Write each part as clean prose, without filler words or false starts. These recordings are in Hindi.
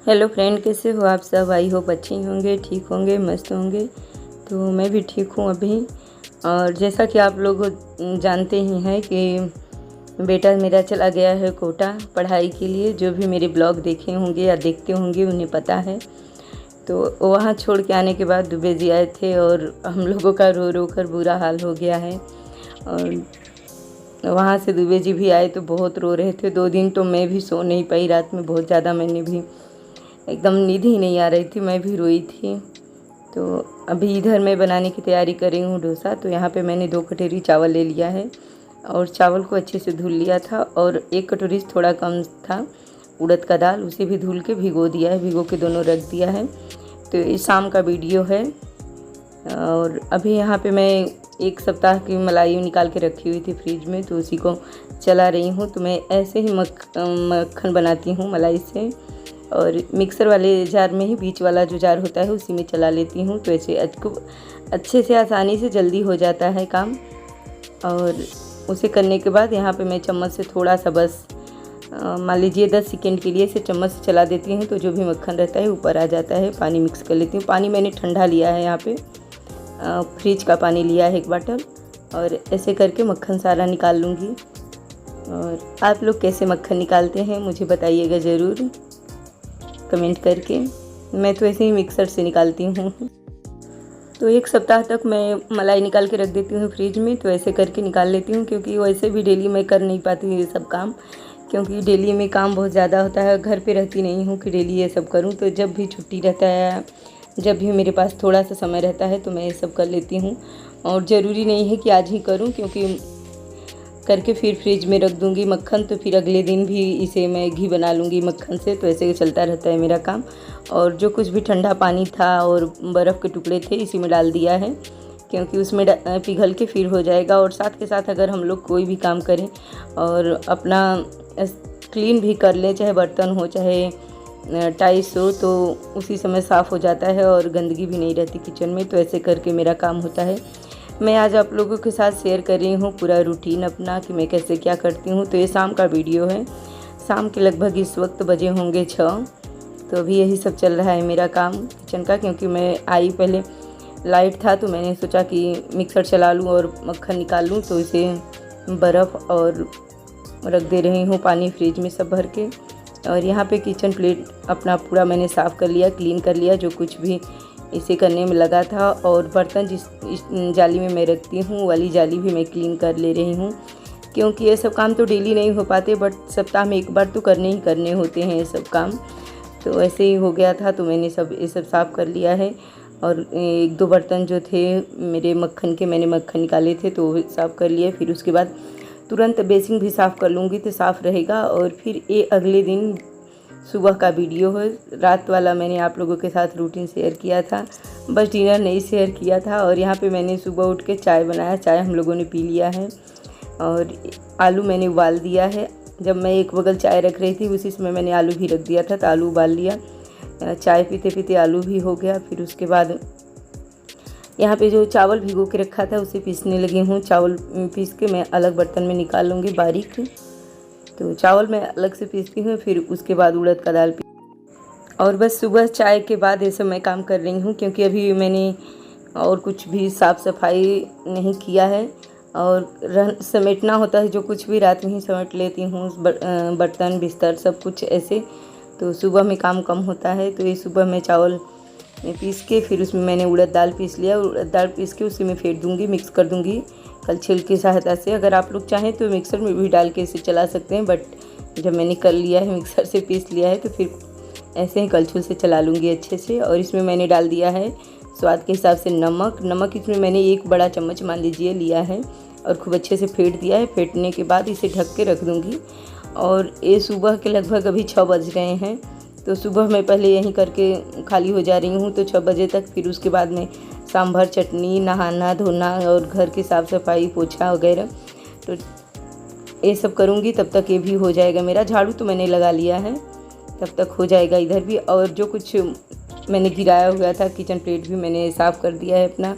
हेलो फ्रेंड, कैसे हो आप सब। आई होप अच्छे होंगे, ठीक होंगे, मस्त होंगे। तो मैं भी ठीक हूँ अभी। और जैसा कि आप लोग जानते ही हैं कि बेटा मेरा चला गया है कोटा पढ़ाई के लिए। जो भी मेरे ब्लॉग देखे होंगे या देखते होंगे उन्हें पता है। तो वहाँ छोड़ के आने के बाद दुबे जी आए थे और हम लोगों का रो रो कर बुरा हाल हो गया है। और वहाँ से दुबे जी भी आए तो बहुत रो रहे थे। 2 दिन तो मैं भी सो नहीं पाई, रात में बहुत ज़्यादा मैंने भी एकदम नींद ही नहीं आ रही थी, मैं भी रोई थी। तो अभी इधर मैं बनाने की तैयारी कर रही हूँ डोसा। तो यहाँ पे मैंने 2 कटोरी चावल ले लिया है और चावल को अच्छे से धुल लिया था। और 1 कटोरी से थोड़ा कम था उड़द का दाल, उसे भी धुल के भिगो दिया है, भिगो के दोनों रख दिया है। तो ये शाम का वीडियो है। और अभी यहाँ पे मैं 1 सप्ताह की मलाई निकाल के रखी हुई थी फ्रिज में, तो उसी को चला रही हूँ। तो मैं ऐसे ही मक्खन बनाती हूँ मलाई से। और मिक्सर वाले जार में ही, बीच वाला जो जार होता है उसी में चला लेती हूँ। तो ऐसे अच्छे से आसानी से जल्दी हो जाता है काम। और उसे करने के बाद यहाँ पे मैं चम्मच से थोड़ा सा बस मान लीजिए 10 सेकेंड के लिए इसे चम्मच से चला देती हूँ। तो जो भी मक्खन रहता है ऊपर आ जाता है। पानी मिक्स कर लेती हूँ। पानी मैंने ठंडा लिया है, यहाँ पे फ्रिज का पानी लिया है 1 बाटल। और ऐसे करके मक्खन सारा निकाल लूँगी। और आप लोग कैसे मक्खन निकालते हैं मुझे बताइएगा ज़रूर कमेंट करके। मैं तो ऐसे ही मिक्सर से निकालती हूँ। तो 1 सप्ताह तक मैं मलाई निकाल के रख देती हूँ फ्रिज में। तो ऐसे करके निकाल लेती हूँ, क्योंकि वैसे भी डेली मैं कर नहीं पाती हूँ ये सब काम, क्योंकि डेली में काम बहुत ज़्यादा होता है। घर पे रहती नहीं हूँ कि डेली ये सब करूँ। तो जब भी छुट्टी रहता है, जब भी मेरे पास थोड़ा सा समय रहता है, तो मैं ये सब कर लेती हूँ। और ज़रूरी नहीं है कि आज ही करूँ, क्योंकि करके फिर फ्रिज में रख दूँगी मक्खन, तो फिर अगले दिन भी इसे मैं घी बना लूँगी मक्खन से। तो ऐसे चलता रहता है मेरा काम। और जो कुछ भी ठंडा पानी था और बर्फ़ के टुकड़े थे इसी में डाल दिया है, क्योंकि उसमें पिघल के फिर हो जाएगा। और साथ के साथ अगर हम लोग कोई भी काम करें और अपना क्लीन भी कर लें, चाहे बर्तन हो चाहे टाइल्स हो, तो उसी समय साफ़ हो जाता है और गंदगी भी नहीं रहती किचन में। तो ऐसे करके मेरा काम होता है। मैं आज आप लोगों के साथ शेयर कर रही हूँ पूरा रूटीन अपना कि मैं कैसे क्या करती हूँ। तो ये शाम का वीडियो है। शाम के लगभग इस वक्त बजे होंगे 6। तो अभी यही सब चल रहा है मेरा काम किचन का, क्योंकि मैं आई पहले लाइट था तो मैंने सोचा कि मिक्सर चला लूँ और मक्खन निकाल लूँ। तो इसे बर्फ़ और रख दे रही हूँ पानी फ्रिज में सब भर के। और यहाँ पे किचन प्लेट अपना पूरा मैंने साफ़ कर लिया, क्लीन कर लिया, जो कुछ भी इसे करने में लगा था। और बर्तन जिस जाली में मैं रखती हूँ वो वाली जाली भी मैं क्लीन कर ले रही हूँ, क्योंकि ये सब काम तो डेली नहीं हो पाते, बट सप्ताह में 1 बार तो करने ही करने होते हैं ये सब काम। तो ऐसे ही हो गया था, तो मैंने ये सब साफ़ कर लिया है। और 1-2 बर्तन जो थे मेरे मक्खन के, मैंने मक्खन निकाले थे तो वो साफ़ कर लिए। फिर उसके बाद तुरंत बेसिन भी साफ़ कर लूँगी तो साफ़ रहेगा। और फिर ये अगले दिन सुबह का वीडियो है। रात वाला मैंने आप लोगों के साथ रूटीन शेयर किया था, बस डिनर नहीं शेयर किया था। और यहाँ पे मैंने सुबह उठ के चाय बनाया, चाय हम लोगों ने पी लिया है। और आलू मैंने उबाल दिया है। जब मैं एक बगल चाय रख रही थी उसी समय मैंने आलू भी रख दिया था, तो आलू उबाल लिया। चाय पीते पीते आलू भी हो गया। फिर उसके बाद यहाँ पे जो चावल भिगो के रखा था उसे पीसने लगी हूँ। चावल पीस के मैं अलग बर्तन में निकाल लूँगी बारीक। तो चावल मैं अलग से पीसती हूँ, फिर उसके बाद उड़द का दाल और बस सुबह चाय के बाद ये सब मैं काम कर रही हूँ, क्योंकि अभी मैंने और कुछ भी साफ़ सफाई नहीं किया है। और समेटना होता है, जो कुछ भी रात में ही समेट लेती हूँ, बर्तन बिस्तर सब कुछ ऐसे। तो सुबह में काम कम होता है। तो ये सुबह मैं चावल पीस के फिर उसमें मैंने उड़द दाल पीस लिया। उड़द दाल पीस के उसी में फेंट दूँगी, मिक्स कर दूँगी कलछिल की सहायता से। अगर आप लोग चाहें तो मिक्सर में भी डाल के इसे चला सकते हैं, बट जब मैंने कर लिया है, मिक्सर से पीस लिया है, तो फिर ऐसे ही कलछुल से चला लूँगी अच्छे से। और इसमें मैंने डाल दिया है स्वाद के हिसाब से नमक इसमें मैंने 1 बड़ा चम्मच मान लीजिए लिया है और खूब अच्छे से फेंट दिया है। फेंटने के बाद इसे ढक के रख दूँगी। और ये सुबह के लगभग अभी 6 बज रहे हैं। तो सुबह मैं पहले यहीं करके खाली हो जा रही हूँ, तो 6 बजे तक। फिर उसके बाद में सांभर, चटनी, नहाना धोना और घर की साफ़ सफाई, पोछा वगैरह, तो ये सब करूँगी। तब तक ये भी हो जाएगा मेरा। झाड़ू तो मैंने लगा लिया है, तब तक हो जाएगा इधर भी। और जो कुछ मैंने गिराया हुआ था किचन प्लेट भी मैंने साफ़ कर दिया है अपना।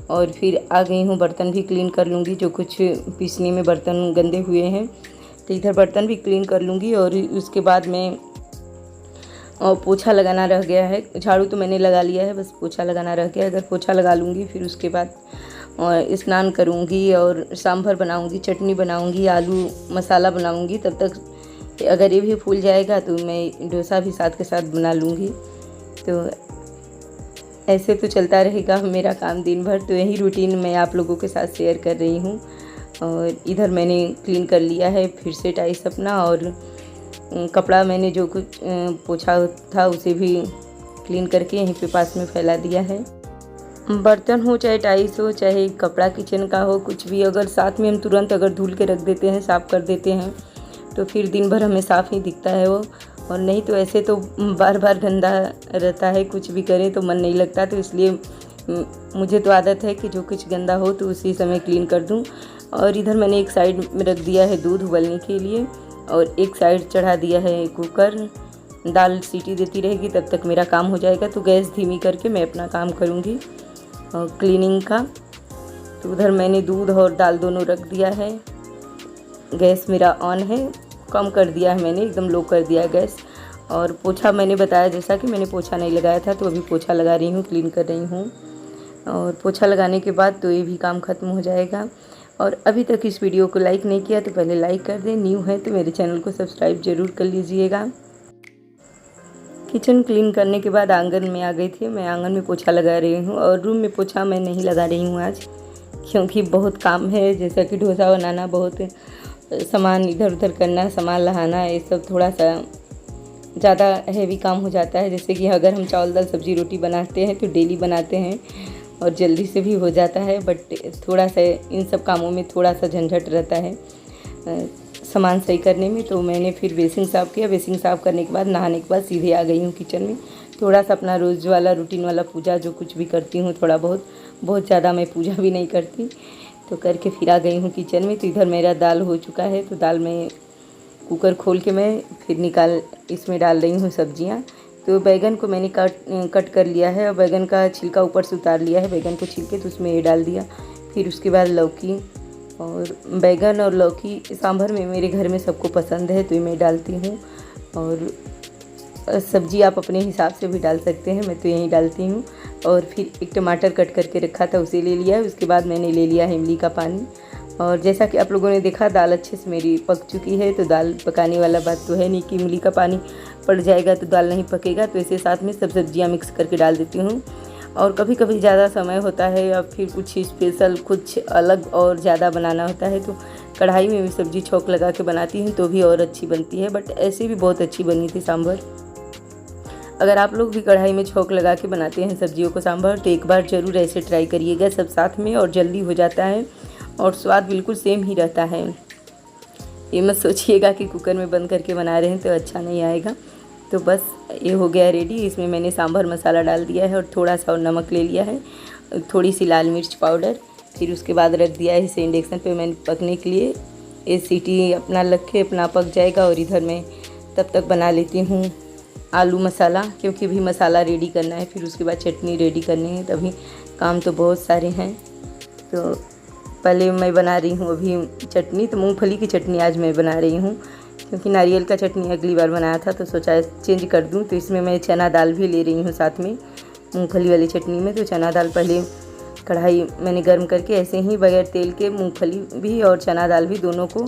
और फिर आ गई हूँ, बर्तन भी क्लीन कर लूँगी, जो कुछ पीसने में बर्तन गंदे हुए हैं तो इधर बर्तन भी क्लीन कर लूँगी। और उसके बाद मैं और पोछा लगाना रह गया है। झाड़ू तो मैंने लगा लिया है, बस पोछा लगाना रह गया है। अगर पोछा लगा लूँगी फिर उसके बाद और स्नान करूँगी और सांभर बनाऊँगी, चटनी बनाऊँगी, आलू मसाला बनाऊँगी। तब तक अगर ये भी फूल जाएगा तो मैं डोसा भी साथ के साथ बना लूँगी। तो ऐसे तो चलता रहेगा मेरा काम दिन भर। तो यही रूटीन मैं आप लोगों के साथ शेयर कर रही हूँ। और इधर मैंने क्लीन कर लिया है फिर से टाइल्स अपना, और कपड़ा मैंने जो कुछ पोछा था उसे भी क्लीन करके यहीं पे पास में फैला दिया है। बर्तन हो चाहे टाइल्स हो चाहे कपड़ा किचन का हो, कुछ भी अगर साथ में हम तुरंत अगर धुल के रख देते हैं, साफ़ कर देते हैं, तो फिर दिन भर हमें साफ़ ही दिखता है वो। और नहीं तो ऐसे तो बार बार गंदा रहता है, कुछ भी करें तो मन नहीं लगता। तो इसलिए मुझे तो आदत है कि जो कुछ गंदा हो तो उसी समय क्लीन कर दूं। और इधर मैंने एक साइड में रख दिया है दूध उबलने के लिए, और एक साइड चढ़ा दिया है कुकर। दाल सीटी देती रहेगी तब तक मेरा काम हो जाएगा। तो गैस धीमी करके मैं अपना काम करूँगी और क्लीनिंग का। तो उधर मैंने दूध और दाल दोनों रख दिया है। गैस मेरा ऑन है, कम कर दिया है मैंने, एकदम लो कर दिया है गैस। और पोछा मैंने बताया जैसा कि मैंने पोछा नहीं लगाया था, तो अभी पोछा लगा रही हूँ, क्लीन कर रही हूँ। और पोछा लगाने के बाद तो ये भी काम ख़त्म हो जाएगा। और अभी तक इस वीडियो को लाइक नहीं किया तो पहले लाइक कर दें, न्यू है तो मेरे चैनल को सब्सक्राइब ज़रूर कर लीजिएगा। किचन क्लीन करने के बाद आंगन में आ गई थी। मैं आंगन में पोछा लगा रही हूँ, और रूम में पोछा मैं नहीं लगा रही हूँ आज, क्योंकि बहुत काम है। जैसा कि डोसा बनाना, बहुत सामान इधर उधर करना, सामान लहाना, ये सब थोड़ा सा ज़्यादा हैवी काम हो जाता है। जैसे कि अगर हम चावल दाल सब्ज़ी रोटी बनाते हैं तो डेली बनाते हैं और जल्दी से भी हो जाता है, बट थोड़ा सा इन सब कामों में थोड़ा सा झंझट रहता है सामान सही करने में। तो मैंने फिर बेसिन साफ़ किया। बेसिन साफ़ करने के बाद नहाने के बाद सीधे आ गई हूँ किचन में। थोड़ा सा अपना रोज़ वाला रूटीन वाला पूजा जो कुछ भी करती हूँ, थोड़ा बहुत ज़्यादा मैं पूजा भी नहीं करती, तो करके फिर आ गई हूँ किचन में। तो इधर मेरा दाल हो चुका है, तो दाल में कुकर खोल के मैं फिर इसमें डाल रही हूँ सब्जियाँ। तो बैगन को मैंने कट कर लिया है, और बैगन का छिलका ऊपर से उतार लिया है बैगन को छिल के, तो उसमें ये डाल दिया। फिर उसके बाद लौकी, और बैगन और लौकी सांभर में मेरे घर में सबको पसंद है, तो ये मैं डालती हूँ। और सब्ज़ी आप अपने हिसाब से भी डाल सकते हैं, मैं तो यही डालती हूँ। और फिर एक टमाटर कट करके रखा था उसे ले लिया है। उसके बाद मैंने ले लिया है इमली का पानी। और जैसा कि आप लोगों ने देखा, दाल अच्छे से मेरी पक चुकी है। तो दाल पकाने वाला बात तो है नहीं कि इमली का पानी पड़ जाएगा तो दाल नहीं पकेगा। तो इसे साथ में सब सब्जियां मिक्स करके डाल देती हूँ। और कभी कभी ज़्यादा समय होता है या फिर कुछ स्पेशल, कुछ अलग और ज़्यादा बनाना होता है, तो कढ़ाई में भी सब्ज़ी छौंक लगा के बनाती हूँ, तो भी और अच्छी बनती है। बट ऐसे भी बहुत अच्छी बनी थी सांभर। अगर आप लोग भी कढ़ाई में छौंक लगा के बनाते हैं सब्जियों को सांभर, तो एक बार ज़रूर ऐसे ट्राई करिएगा, सब साथ में, और जल्दी हो जाता है और स्वाद बिल्कुल सेम ही रहता है। ये मत सोचिएगा कि कुकर में बंद करके बना रहे हैं तो अच्छा नहीं आएगा। तो बस ये हो गया रेडी। इसमें मैंने सांभर मसाला डाल दिया है और थोड़ा सा और नमक ले लिया है, थोड़ी सी लाल मिर्च पाउडर। फिर उसके बाद रख दिया है इसे इंडक्शन पे मैंने पकने के लिए। ये सीटी अपना लग के अपना पक जाएगा। और इधर मैं तब तक बना लेती हूँ आलू मसाला, क्योंकि भी मसाला रेडी करना है, फिर उसके बाद चटनी रेडी करनी है, तभी काम तो बहुत सारे हैं। तो पहले मैं बना रही हूँ अभी चटनी। तो मूंगफली की चटनी आज मैं बना रही हूँ, क्योंकि नारियल का चटनी अगली बार बनाया था तो सोचा चेंज कर दूँ। तो इसमें मैं चना दाल भी ले रही हूँ साथ में मूंगफली वाली चटनी में। तो चना दाल पहले कढ़ाई मैंने गर्म करके ऐसे ही बगैर तेल के मूंगफली भी और चना दाल भी दोनों को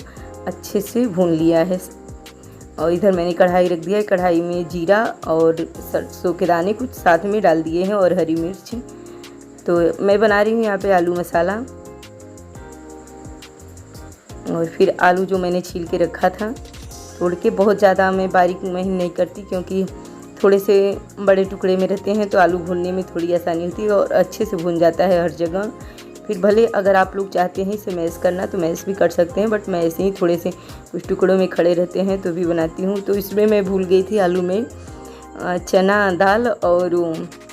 अच्छे से भून लिया है। और इधर मैंने कढ़ाई रख दिया है। कढ़ाई में जीरा और सरसों के दाने कुछ साथ में डाल दिए हैं और हरी मिर्च। तो मैं बना रही हूँ यहाँ पे आलू मसाला। और फिर आलू जो मैंने छील के रखा था तोड़ के, बहुत ज़्यादा मैं बारीक महीन नहीं करती, क्योंकि थोड़े से बड़े टुकड़े में रहते हैं तो आलू भूनने में थोड़ी आसानी होती है और अच्छे से भून जाता है हर जगह। फिर भले अगर आप लोग चाहते हैं इसे मैश करना तो मैश भी कर सकते हैं, बट मैं ऐसे ही थोड़े से कुछ टुकड़ों में खड़े रहते हैं तो भी बनाती हूँ। तो इसमें मैं भूल गई थी आलू में चना दाल और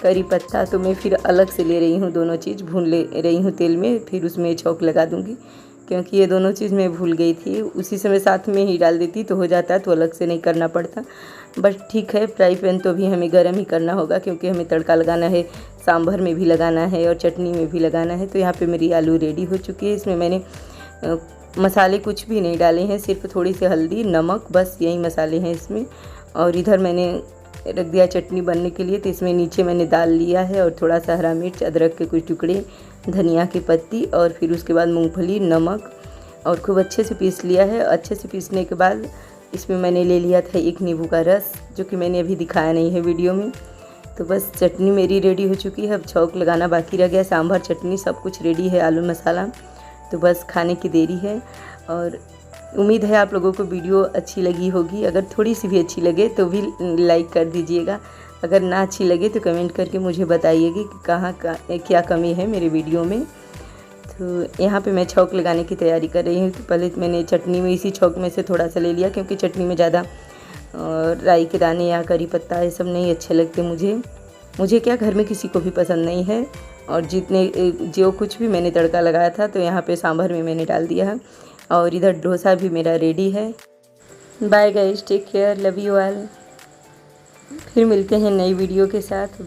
करी पत्ता, तो मैं फिर अलग से ले रही हूँ, दोनों चीज़ भून ले रही हूँ तेल में, फिर उसमें छौंक लगा दूँगी, क्योंकि ये दोनों चीज़ मैं भूल गई थी। उसी समय साथ में ही डाल देती तो हो जाता, तो अलग से नहीं करना पड़ता। बट ठीक है, फ्राई पैन तो भी हमें गर्म ही करना होगा, क्योंकि हमें तड़का लगाना है, सांभर में भी लगाना है और चटनी में भी लगाना है। तो यहाँ पे मेरी आलू रेडी हो चुकी है। इसमें मैंने मसाले कुछ भी नहीं डाले हैं, सिर्फ थोड़ी सी हल्दी, नमक, बस यही मसाले हैं इसमें। और इधर मैंने रख दिया चटनी बनने के लिए। तो इसमें नीचे मैंने दाल लिया है और थोड़ा सा हरा मिर्च, अदरक के कुछ टुकड़े, धनिया की पत्ती और फिर उसके बाद मूंगफली, नमक और खूब अच्छे से पीस लिया है। अच्छे से पीसने के बाद इसमें मैंने ले लिया था 1 नींबू का रस, जो कि मैंने अभी दिखाया नहीं है वीडियो में। तो बस चटनी मेरी रेडी हो चुकी है, अब छौंक लगाना बाकी रह गया। सांभर, चटनी सब कुछ रेडी है, आलू मसाला, तो बस खाने की देरी है। और उम्मीद है आप लोगों को वीडियो अच्छी लगी होगी। अगर थोड़ी सी भी अच्छी लगे तो भी लाइक कर दीजिएगा। अगर ना अच्छी लगे तो कमेंट करके मुझे बताइएगा कि कहाँ क्या कमी है मेरे वीडियो में। तो यहाँ पे मैं छौंक लगाने की तैयारी कर रही हूँ। तो पहले मैंने चटनी में इसी छौंक में से थोड़ा सा ले लिया, क्योंकि चटनी में ज़्यादा राई के दाने या करी पत्ता ये सब नहीं अच्छे लगते मुझे क्या, घर में किसी को भी पसंद नहीं है। और जो कुछ भी मैंने तड़का लगाया था तो यहाँ पे सांभर में मैंने डाल दिया है। और इधर डोसा भी मेरा रेडी है। Bye guys, take care, love you all. फिर मिलते हैं नई वीडियो के साथ।